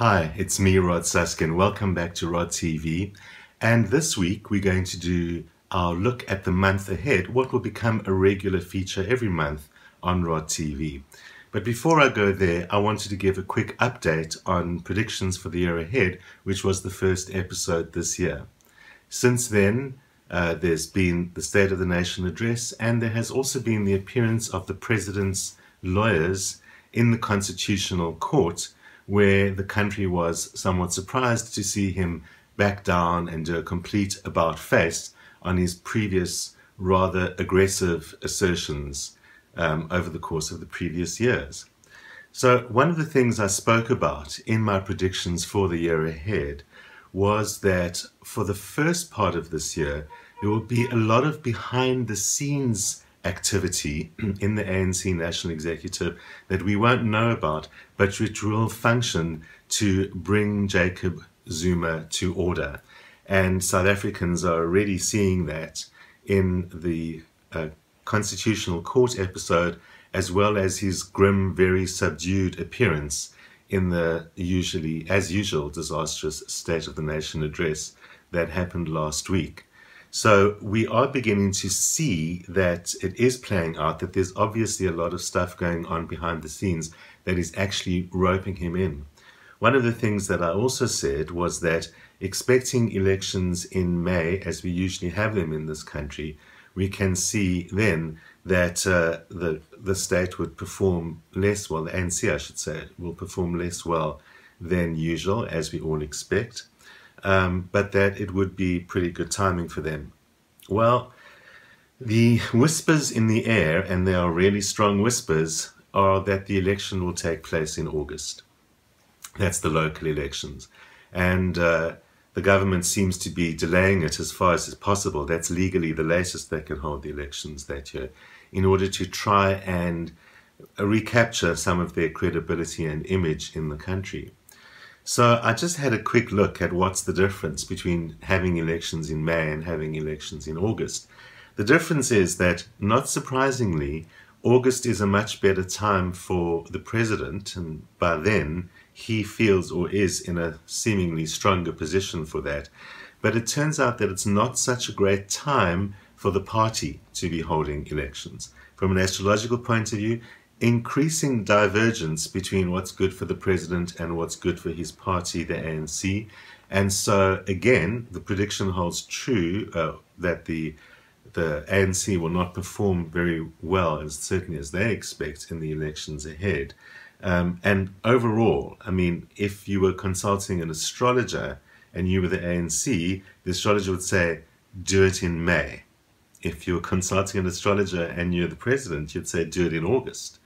Hi, it's me, Suskin. Welcome back to rodTV. And this week we're going to do our look at the month ahead, what will become a regular feature every month on rodTV. But before I go there, I wanted to give a quick update on predictions for the year ahead, which was the first episode this year. Since then, there's been the State of the Nation address, and there has also been the appearance of the President's lawyers in the Constitutional Court, where the country was somewhat surprised to see him back down and do a complete about-face on his previous rather aggressive assertions over the course of the previous years. So one of the things I spoke about in my predictions for the year ahead was that for the first part of this year, there will be a lot of behind-the-scenes activity in the ANC National Executive that we won't know about, but which will function to bring Jacob Zuma to order. And South Africans are already seeing that in the Constitutional Court episode, as well as his grim, very subdued appearance in the as usual, disastrous State of the Nation address that happened last week. So we are beginning to see that it is playing out, that there's obviously a lot of stuff going on behind the scenes that is actually roping him in. One of the things that I also said was that expecting elections in May, as we usually have them in this country, we can see then that the state would perform less well, the ANC I should say, will perform less well than usual, as we all expect. But that it would be pretty good timing for them. Well, the whispers in the air, and they are really strong whispers, are that the election will take place in August. That's the local elections. And the government seems to be delaying it as far as is possible. That's legally the latest they can hold the elections that year, in order to try and recapture some of their credibility and image in the country. So I just had a quick look at what's the difference between having elections in May and having elections in August. The difference is that, not surprisingly, August is a much better time for the president, and by then he feels or is in a seemingly stronger position for that. But it turns out that it's not such a great time for the party to be holding elections. From an astrological point of view, increasing divergence between what's good for the president and what's good for his party, the ANC. And so, again, the prediction holds true that the ANC will not perform very well, as certainly as they expect, in the elections ahead. And overall, I mean, if you were consulting an astrologer and you were the ANC, the astrologer would say, do it in May. If you were consulting an astrologer and you're the president, you'd say, do it in August.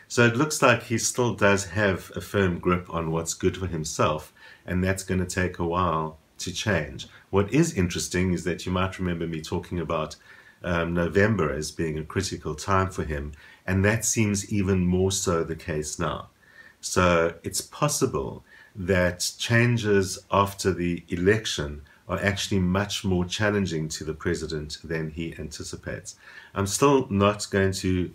So it looks like he still does have a firm grip on what's good for himself, and that's going to take a while to change. What is interesting is that you might remember me talking about November as being a critical time for him, and that seems even more so the case now. So it's possible that changes after the election are actually much more challenging to the president than he anticipates. I'm still not going to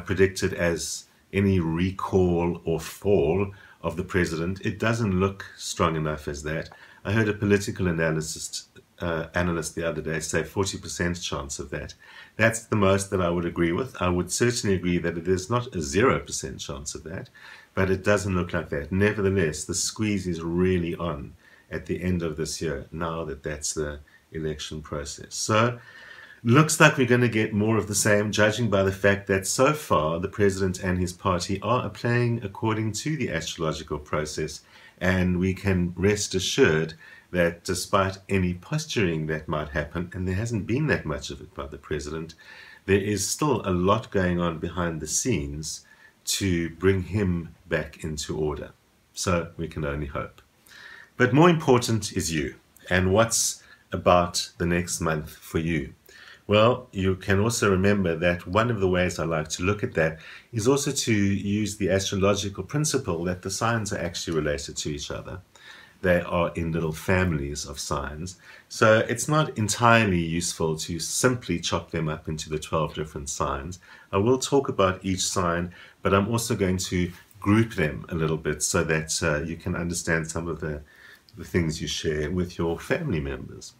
predict it as any recall or fall of the president. It doesn't look strong enough as that. I heard a political analyst the other day say 40% chance of that. That's the most that I would agree with. I would certainly agree that it is not a 0% chance of that, but it doesn't look like that. Nevertheless, the squeeze is really on at the end of this year, now that that's the election process. So looks like we're going to get more of the same, judging by the fact that so far the president and his party are playing according to the astrological process, and we can rest assured that despite any posturing that might happen, and there hasn't been that much of it by the president, there is still a lot going on behind the scenes to bring him back into order. So we can only hope. But more important is you, and what's about the next month for you. Well, you can also remember that one of the ways I like to look at that is also to use the astrological principle that the signs are actually related to each other. They are in little families of signs. So it's not entirely useful to simply chop them up into the 12 different signs. I will talk about each sign, but I'm also going to group them a little bit so that you can understand some of the things you share with your family members.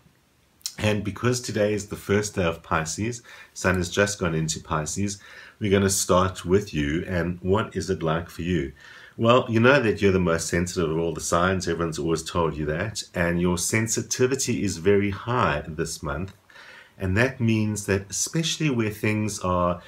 And because today is the first day of Pisces, Sun has just gone into Pisces, we're going to start with you. And what is it like for you? Well, you know that you're the most sensitive of all the signs. Everyone's always told you that. And your sensitivity is very high this month. And that means that especially where things are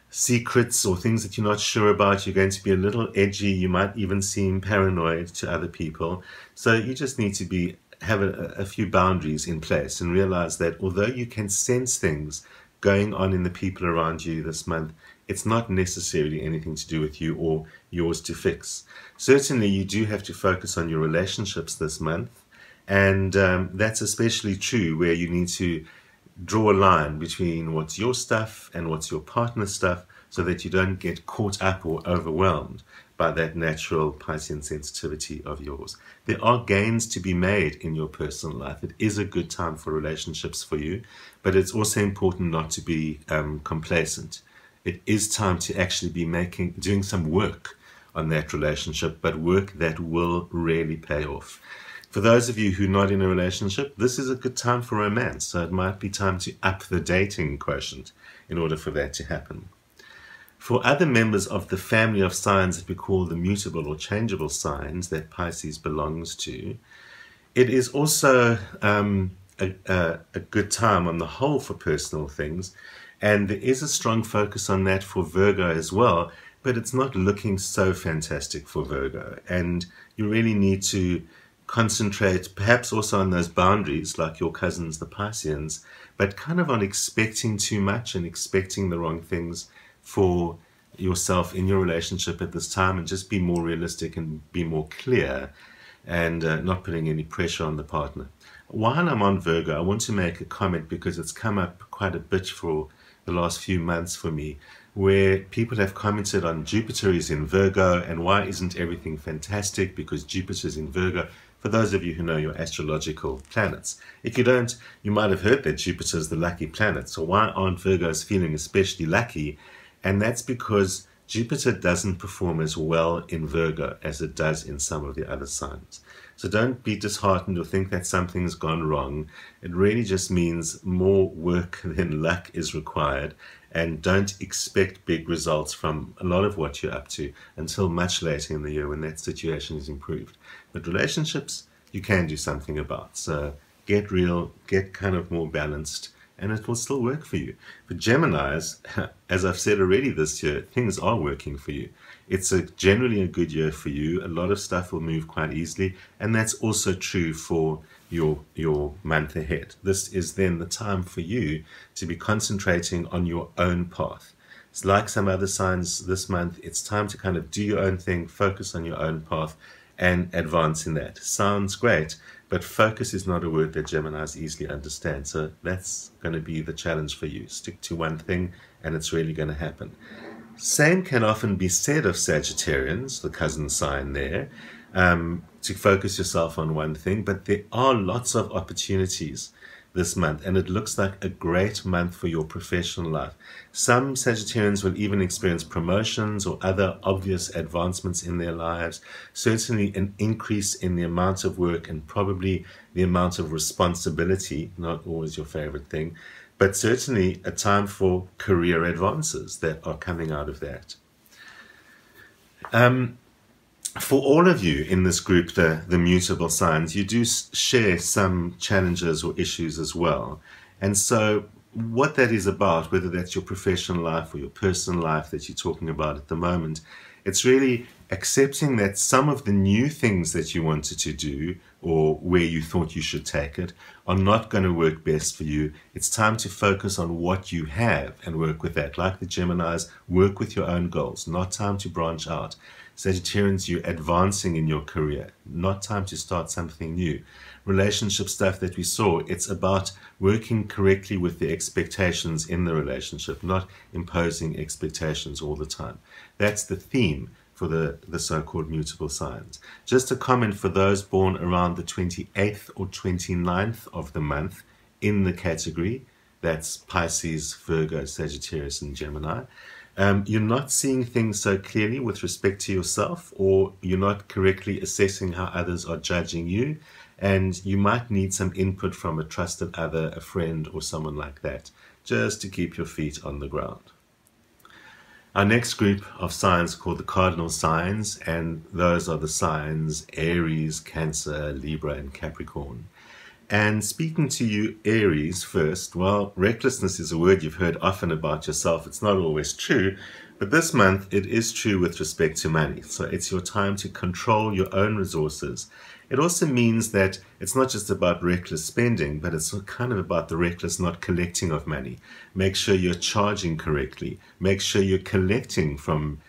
secrets or things that you're not sure about, you're going to be a little edgy. You might even seem paranoid to other people. So you just need to have a few boundaries in place and realize that although you can sense things going on in the people around you this month, it's not necessarily anything to do with you or yours to fix. Certainly you do have to focus on your relationships this month, and that's especially true where you need to draw a line between what's your stuff and what's your partner's stuff so that you don't get caught up or overwhelmed by that natural Piscean sensitivity of yours. There are gains to be made in your personal life. It is a good time for relationships for you, but it's also important not to be complacent. It is time to actually be doing some work on that relationship, but work that will really pay off. For those of you who are not in a relationship, this is a good time for romance, so it might be time to up the dating quotient in order for that to happen. For other members of the family of signs that we call the mutable or changeable signs that Pisces belongs to, it is also a good time on the whole for personal things, and there is a strong focus on that for Virgo as well, but it's not looking so fantastic for Virgo, and you really need to concentrate perhaps also on those boundaries like your cousins, the Pisceans, but kind of on expecting too much and expecting the wrong things for yourself in your relationship at this time, and just be more realistic and be more clear and not putting any pressure on the partner. While I'm on Virgo, I want to make a comment because it's come up quite a bit for the last few months for me, where people have commented on Jupiter is in Virgo and why isn't everything fantastic because Jupiter is in Virgo. For those of you who know your astrological planets, if you don't, you might have heard that Jupiter is the lucky planet. So why aren't Virgos feeling especially lucky? And that's because Jupiter doesn't perform as well in Virgo as it does in some of the other signs. So don't be disheartened or think that something's gone wrong. It really just means more work than luck is required, and don't expect big results from a lot of what you're up to until much later in the year when that situation is improved. But relationships, you can do something about. So get real, get kind of more balanced, and it will still work for you. For Geminis, as I've said already this year, things are working for you. It's generally a good year for you. A lot of stuff will move quite easily, and that's also true for your month ahead. This is then the time for you to be concentrating on your own path. It's like some other signs this month, it's time to kind of do your own thing, focus on your own path, and advance in that. Sounds great, but focus is not a word that Geminis easily understand. So that's going to be the challenge for you. Stick to one thing, and it's really going to happen. Same can often be said of Sagittarians, the cousin sign there, to focus yourself on one thing, but there are lots of opportunities this month, and it looks like a great month for your professional life. Some Sagittarians will even experience promotions or other obvious advancements in their lives, certainly an increase in the amount of work and probably the amount of responsibility, not always your favorite thing, but certainly a time for career advances that are coming out of that. For all of you in this group, the mutable signs, you do share some challenges or issues as well. And so what that is about, whether that's your professional life or your personal life that you're talking about at the moment, it's really accepting that some of the new things that you wanted to do or where you thought you should take it are not going to work best for you. It's time to focus on what you have and work with that. Like the Geminis, work with your own goals, not time to branch out. Sagittarians, you're advancing in your career, not time to start something new. Relationship stuff that we saw, it's about working correctly with the expectations in the relationship, not imposing expectations all the time. That's the theme for the so-called mutable signs. Just a comment for those born around the 28th or 29th of the month in the category, that's Pisces, Virgo, Sagittarius, and Gemini. You're not seeing things so clearly with respect to yourself, or you're not correctly assessing how others are judging you, and you might need some input from a trusted other, a friend, or someone like that, just to keep your feet on the ground. Our next group of signs called the cardinal signs, and those are the signs Aries, Cancer, Libra, and Capricorn. And speaking to you, Aries, first, well, recklessness is a word you've heard often about yourself. It's not always true, but this month it is true with respect to money. So it's your time to control your own resources. It also means that it's not just about reckless spending, but it's kind of about the reckless not collecting of money. Make sure you're charging correctly. Make sure you're collecting from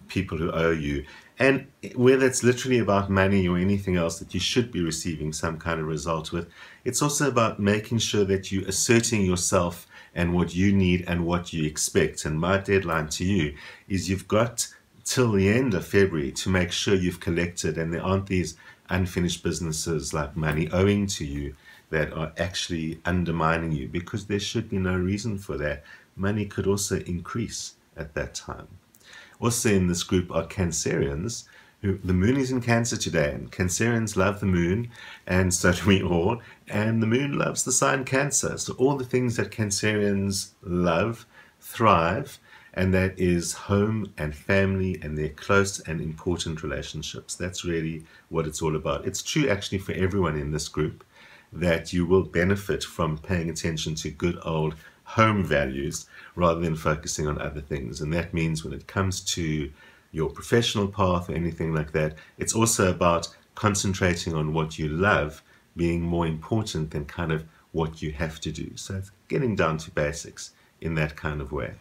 people who owe you. And whether it's literally about money or anything else that you should be receiving some kind of result with, it's also about making sure that you're asserting yourself and what you need and what you expect. And my deadline to you is you've got till the end of February to make sure you've collected, and there aren't these unfinished businesses like money owing to you that are actually undermining you, because there should be no reason for that. Money could also increase at that time. Also in this group are Cancerians, who the moon is in Cancer today, and Cancerians love the moon, and so do we all, and the moon loves the sign Cancer. So all the things that Cancerians love thrive, and that is home and family and their close and important relationships. That's really what it's all about. It's true actually for everyone in this group that you will benefit from paying attention to good old home values rather than focusing on other things. And that means when it comes to your professional path or anything like that, it's also about concentrating on what you love being more important than kind of what you have to do. So it's getting down to basics in that kind of way.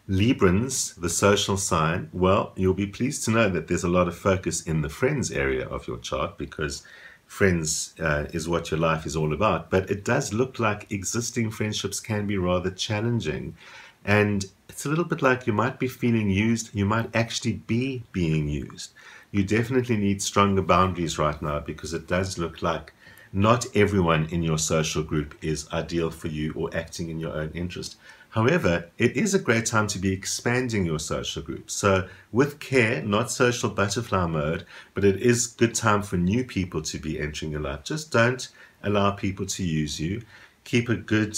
Librans, the social sign, well, you'll be pleased to know that there's a lot of focus in the friends area of your chart, because friends is what your life is all about. But it does look like existing friendships can be rather challenging. And it's a little bit like you might be feeling used. You might actually be being used. You definitely need stronger boundaries right now, because it does look like not everyone in your social group is ideal for you or acting in your own interest. However, it is a great time to be expanding your social group. So with care, not social butterfly mode, but it is good time for new people to be entering your life. Just don't allow people to use you. Keep a good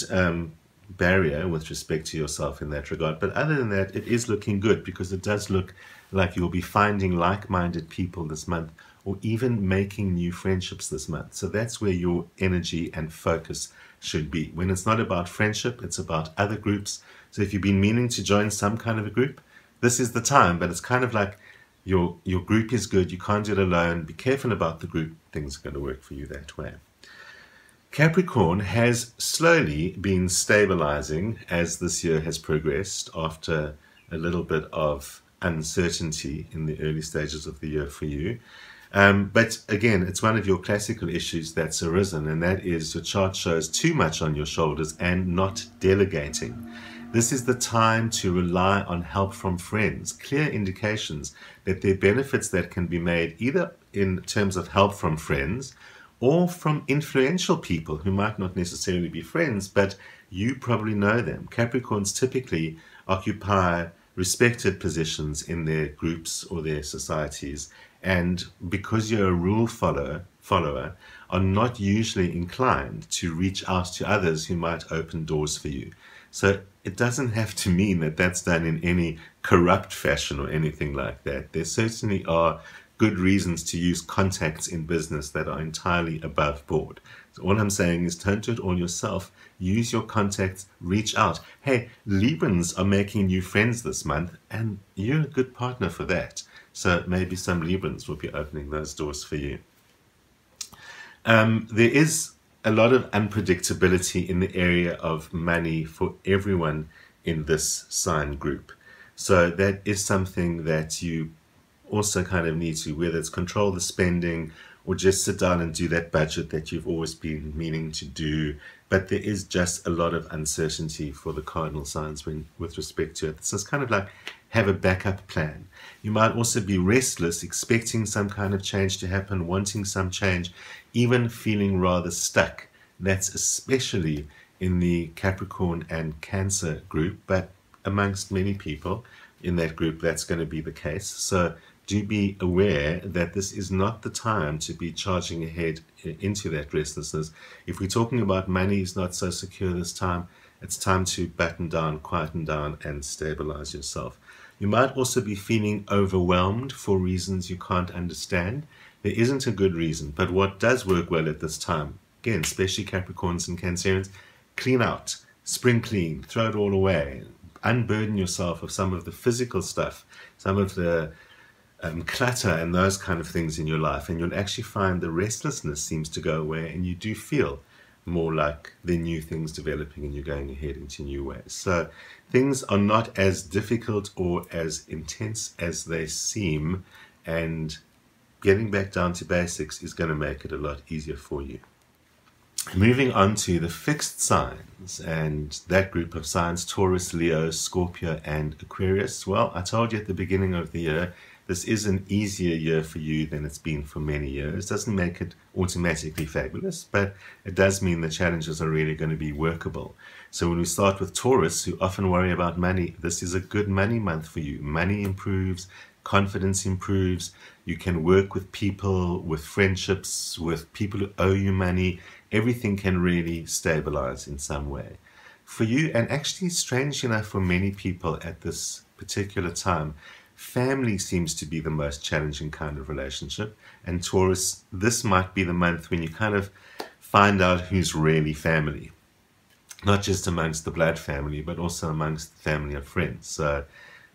barrier with respect to yourself in that regard. But other than that, it is looking good, because it does look like you'll be finding like-minded people this month, or even making new friendships this month. So that's where your energy and focus should be. When it's not about friendship, it's about other groups. So if you've been meaning to join some kind of a group, this is the time. But it's kind of like your group is good. You can't do it alone. Be careful about the group. Things are going to work for you that way. Capricorn has slowly been stabilizing as this year has progressed, after a little bit of uncertainty in the early stages of the year for you. But again, it's one of your classical issues that's arisen, and that is your chart shows too much on your shoulders and not delegating. This is the time to rely on help from friends, clear indications that there are benefits that can be made either in terms of help from friends or from influential people who might not necessarily be friends, but you probably know them. Capricorns typically occupy respected positions in their groups or their societies, and because you're a rule follower, are not usually inclined to reach out to others who might open doors for you. So it doesn't have to mean that that's done in any corrupt fashion or anything like that. There certainly are good reasons to use contacts in business that are entirely above board. So all I'm saying is don't do it all yourself. Use your contacts, reach out. Hey, Librans are making new friends this month, and you're a good partner for that. So maybe some Librans will be opening those doors for you. There is a lot of unpredictability in the area of money for everyone in this sign group. So that is something that you also kind of need to, whether it's control the spending or just sit down and do that budget that you've always been meaning to do. But there is just a lot of uncertainty for the cardinal signs with respect to it. So it's kind of like have a backup plan. You might also be restless, expecting some kind of change to happen, wanting some change, even feeling rather stuck. That's especially in the Capricorn and Cancer group, but amongst many people in that group, that's going to be the case. So do be aware that this is not the time to be charging ahead into that restlessness. If we're talking about money is not so secure this time, it's time to batten down, quieten down, and stabilize yourself. You might also be feeling overwhelmed for reasons you can't understand. There isn't a good reason, but what does work well at this time, again, especially Capricorns and Cancerians, clean out, spring clean, throw it all away, unburden yourself of some of the physical stuff, some of the clutter and those kind of things in your life, and you'll actually find the restlessness seems to go away, and you do feel more like there are new things developing and you're going ahead into new ways. So things are not as difficult or as intense as they seem, and getting back down to basics is going to make it a lot easier for you. Moving on to the fixed signs, and that group of signs, Taurus, Leo, Scorpio, and Aquarius. Well, I told you at the beginning of the year, this is an easier year for you than it's been for many years. Doesn't make it automatically fabulous, but it does mean the challenges are really going to be workable. So when we start with Taurus, who often worry about money, this is a good money month for you. Money improves, confidence improves. You can work with people, with friendships, with people who owe you money. Everything can really stabilize in some way. For you, and actually strange enough for many people at this particular time, family seems to be the most challenging kind of relationship. And Taurus, this might be the month when you kind of find out who's really family. Not just amongst the blood family, but also amongst the family of friends. So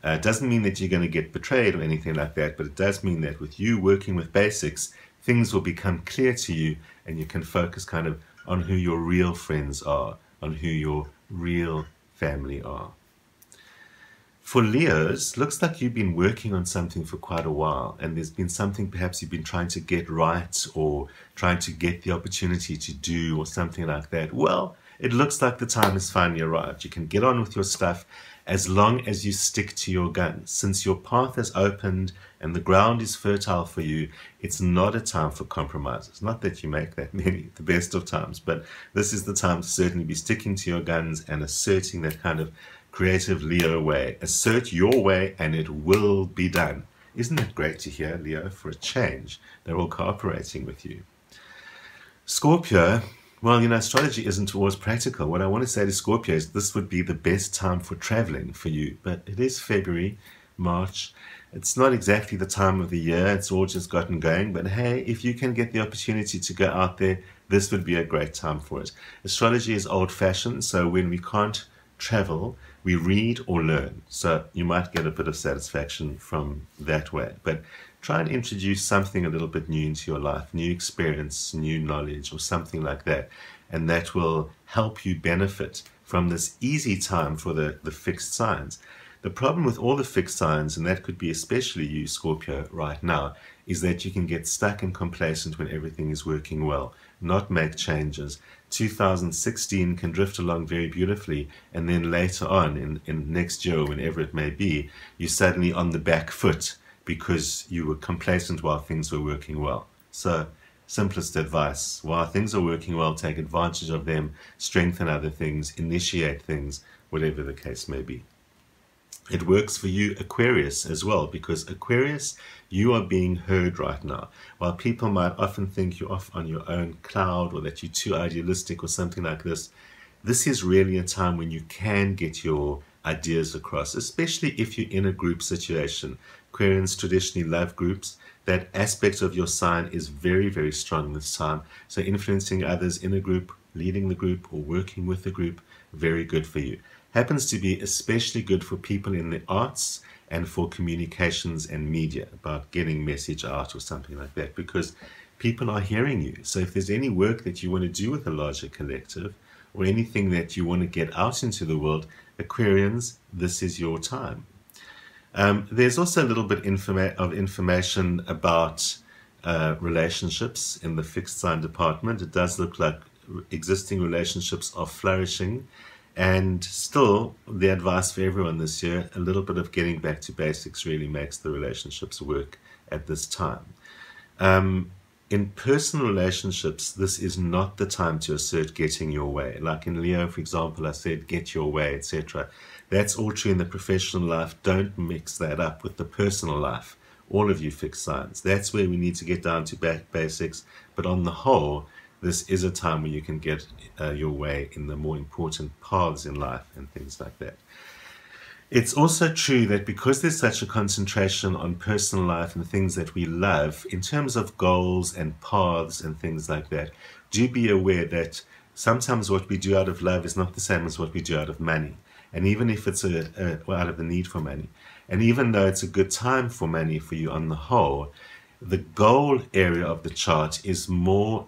it doesn't mean that you're going to get betrayed or anything like that, but it does mean that with you working with basics, things will become clear to you, and you can focus kind of on who your real friends are, on who your real family are. For Leos, looks like you've been working on something for quite a while, and there's been something perhaps you've been trying to get right or trying to get the opportunity to do or something like that. Well, it looks like the time has finally arrived. You can get on with your stuff as long as you stick to your guns. Since your path has opened and the ground is fertile for you, it's not a time for compromises. Not that you make that many the best of times, but this is the time to certainly be sticking to your guns and asserting that kind of creative Leo way. Assert your way and it will be done. Isn't it great to hear, Leo, for a change? They're all cooperating with you. Scorpio, well, you know, astrology isn't always practical. What I want to say to Scorpio is this would be the best time for traveling for you. But it is February, March. It's not exactly the time of the year. It's all just gotten going. But hey, if you can get the opportunity to go out there, this would be a great time for it. Astrology is old-fashioned, so when we can't travel, we read or learn. So you might get a bit of satisfaction from that way. But try and introduce something a little bit new into your life, new experience, new knowledge, or something like that. And that will help you benefit from this easy time for the fixed signs. The problem with all the fixed signs, and that could be especially you, Scorpio, right now, is that you can get stuck and complacent when everything is working well, not make changes. 2016 can drift along very beautifully, and then later on, in next year, whenever it may be, you're suddenly on the back foot because you were complacent while things were working well. So, simplest advice, while things are working well, take advantage of them, strengthen other things, initiate things, whatever the case may be. It works for you, Aquarius, as well, because Aquarius, you are being heard right now. While people might often think you're off on your own cloud or that you're too idealistic or something like this, this is really a time when you can get your ideas across, especially if you're in a group situation. Aquarians traditionally love groups. That aspect of your sign is very, very strong this time. So influencing others in a group, leading the group, or working with the group, very good for you. Happens to be especially good for people in the arts and for communications and media, about getting message out or something like that, because people are hearing you. So if there's any work that you want to do with a larger collective or anything that you want to get out into the world, Aquarians, this is your time. There's also a little bit of information about relationships in the fixed sign department. It does look like existing relationships are flourishing. And still, the advice for everyone this year, a little bit of getting back to basics really makes the relationships work at this time. in personal relationships, this is not the time to assert getting your way. Like in Leo, for example, I said get your way, etc. That's all true in the professional life. Don't mix that up with the personal life. All of you fixed signs. That's where we need to get down to basics. But on the whole, this is a time where you can get your way in the more important paths in life and things like that. It's also true that because there's such a concentration on personal life and the things that we love, in terms of goals and paths and things like that, do be aware that sometimes what we do out of love is not the same as what we do out of money. And even if it's out of the need for money, and even though it's a good time for money for you on the whole, the goal area of the chart is more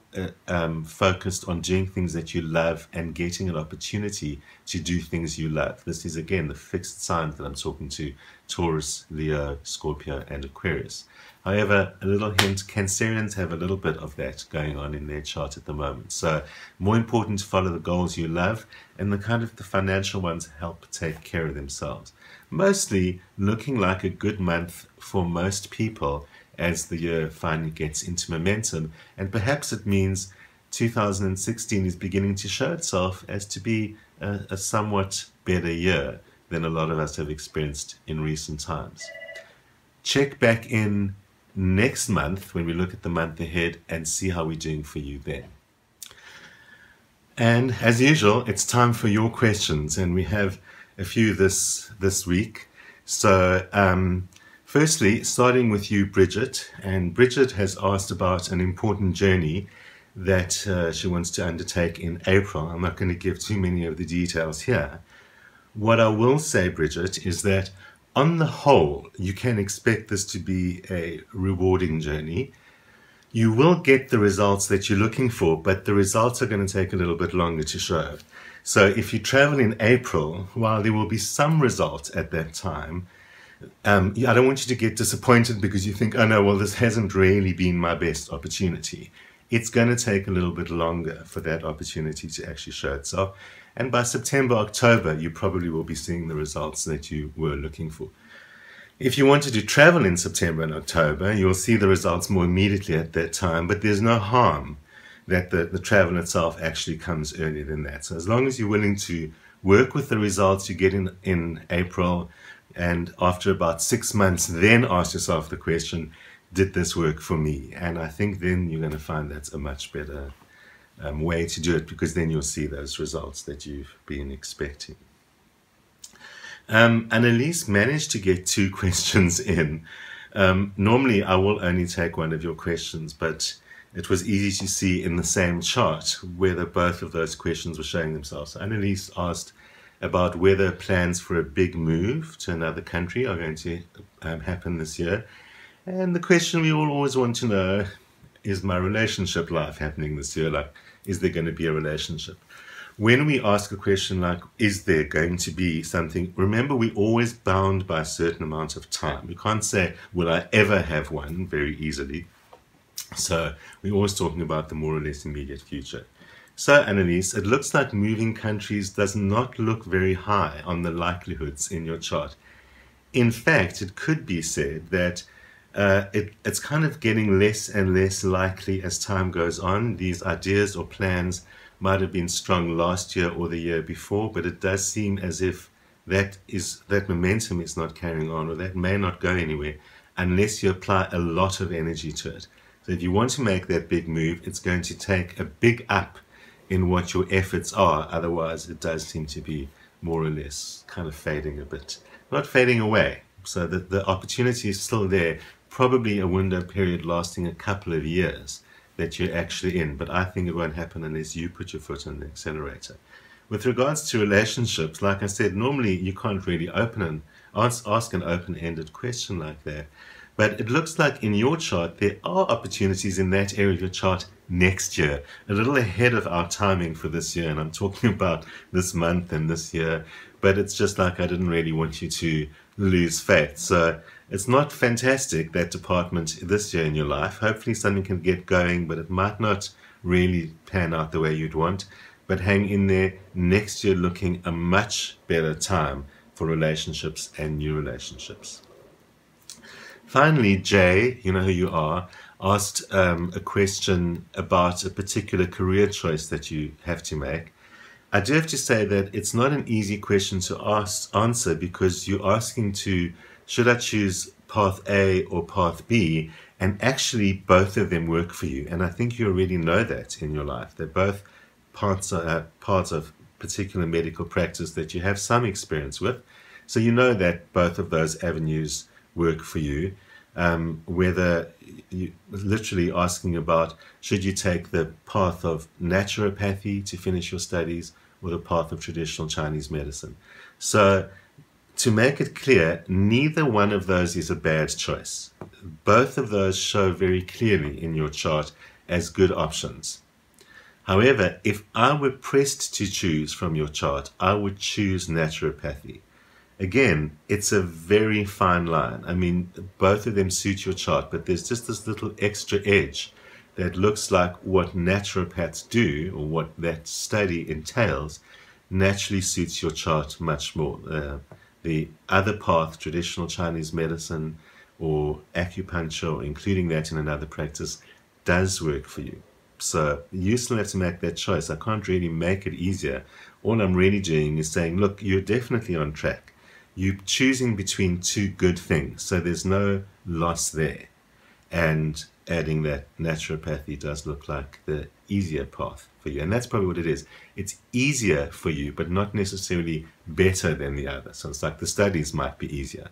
focused on doing things that you love and getting an opportunity to do things you love. This is, again, the fixed signs that I'm talking to: Taurus, Leo, Scorpio, and Aquarius. However, a little hint, Cancerians have a little bit of that going on in their chart at the moment. So more important to follow the goals you love, and the financial ones help take care of themselves. Mostly looking like a good month for most people as the year finally gets into momentum, and perhaps it means 2016 is beginning to show itself as to be a somewhat better year than a lot of us have experienced in recent times. Check back in next month when we look at the month ahead and see how we're doing for you then. And as usual, it's time for your questions, and we have a few this week. So firstly, starting with you, Bridget, and Bridget has asked about an important journey that she wants to undertake in April. I'm not going to give too many of the details here. What I will say, Bridget, is that on the whole, you can expect this to be a rewarding journey. You will get the results that you're looking for, but the results are going to take a little bit longer to show. So if you travel in April, while there will be some results at that time, I don't want you to get disappointed because you think, oh no, well, this hasn't really been my best opportunity. It's going to take a little bit longer for that opportunity to actually show itself. And by September, October, you probably will be seeing the results that you were looking for. If you wanted to travel in September and October, you'll see the results more immediately at that time, but there's no harm that the travel itself actually comes earlier than that. So as long as you're willing to work with the results you get in April, and after about 6 months, then ask yourself the question, did this work for me? And I think then you're going to find that's a much better way to do it, because then you'll see those results that you've been expecting. Annalise managed to get 2 questions in. Normally, I will only take one of your questions, but it was easy to see in the same chart whether both of those questions were showing themselves. So Annalise asked about whether plans for a big move to another country are going to happen this year. And the question we all always want to know, is my relationship life happening this year? Like, is there going to be a relationship? When we ask a question like, is there going to be something, remember we're always bound by a certain amount of time. We can't say, will I ever have one, very easily. So we're always talking about the more or less immediate future. So, Annalise, it looks like moving countries does not look very high on the likelihoods in your chart. In fact, it could be said that it's kind of getting less and less likely as time goes on. These ideas or plans might have been strong last year or the year before, but it does seem as if that momentum is not carrying on, or that may not go anywhere unless you apply a lot of energy to it. So if you want to make that big move, it's going to take a big up in what your efforts are. Otherwise, it does seem to be more or less kind of fading a bit. Not fading away, so that the opportunity is still there, probably a window period lasting a couple of years that you're actually in, but I think it won't happen unless you put your foot on the accelerator. With regards to relationships, like I said, normally you can't really ask an open-ended question like that. But it looks like in your chart, there are opportunities in that area of your chart next year, a little ahead of our timing for this year. And I'm talking about this month and this year, but it's just like I didn't really want you to lose faith. So it's not fantastic, that department this year in your life. Hopefully something can get going, but it might not really pan out the way you'd want. But hang in there, next year looking a much better time for relationships and new relationships. Finally, Jay, you know who you are, asked a question about a particular career choice that you have to make. I do have to say that it's not an easy question to answer, because you're asking should I choose path A or path B? And actually both of them work for you. And I think you already know that in your life. They're both parts of particular medical practice that you have some experience with. So you know that both of those avenues work for you. Whether you literally asking about should you take the path of naturopathy to finish your studies or the path of traditional Chinese medicine. So to make it clear, neither one of those is a bad choice. Both of those show very clearly in your chart as good options. However, if I were pressed to choose from your chart, I would choose naturopathy. Again, it's a very fine line. I mean, both of them suit your chart, but there's just this little extra edge that looks like what naturopaths do, or what that study entails, naturally suits your chart much more. The other path, traditional Chinese medicine or acupuncture, or including that in another practice, does work for you. So you still have to make that choice. I can't really make it easier. All I'm really doing is saying, look, you're definitely on track. You're choosing between two good things, so there's no loss there. And adding that naturopathy does look like the easier path for you. And that's probably what it is. It's easier for you, but not necessarily better than the other. So it's like the studies might be easier,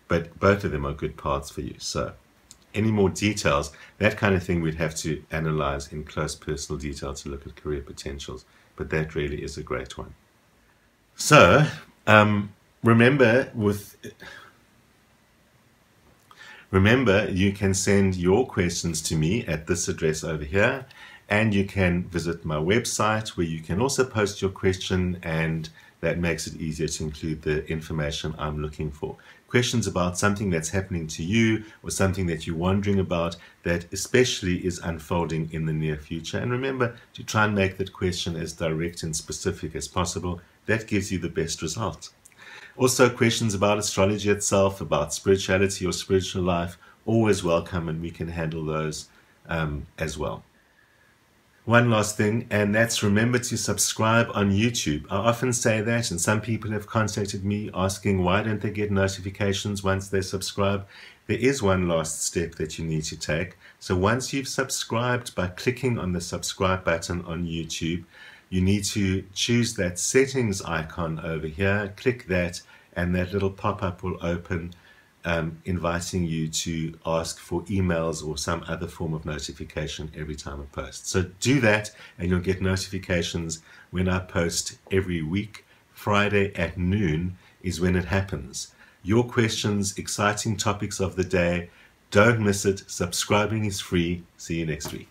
but both of them are good paths for you. So any more details, that kind of thing we'd have to analyze in close personal detail to look at career potentials. But that really is a great one. So Remember, you can send your questions to me at this address over here, and you can visit my website where you can also post your question, and that makes it easier to include the information I'm looking for. Questions about something that's happening to you, or something that you're wondering about that especially is unfolding in the near future. And remember to try and make that question as direct and specific as possible. That gives you the best result. Also, questions about astrology itself, about spirituality or spiritual life, always welcome, and we can handle those as well. One last thing, and that's remember to subscribe on YouTube. I often say that, and some people have contacted me asking why don't they get notifications once they subscribe. There is one last step that you need to take. So once you've subscribed, by clicking on the subscribe button on YouTube, you need to choose that settings icon over here, click that, and that little pop-up will open, inviting you to ask for emails or some other form of notification every time I post. So do that, and you'll get notifications when I post every week. Friday at noon is when it happens. Your questions, exciting topics of the day, don't miss it. Subscribing is free. See you next week.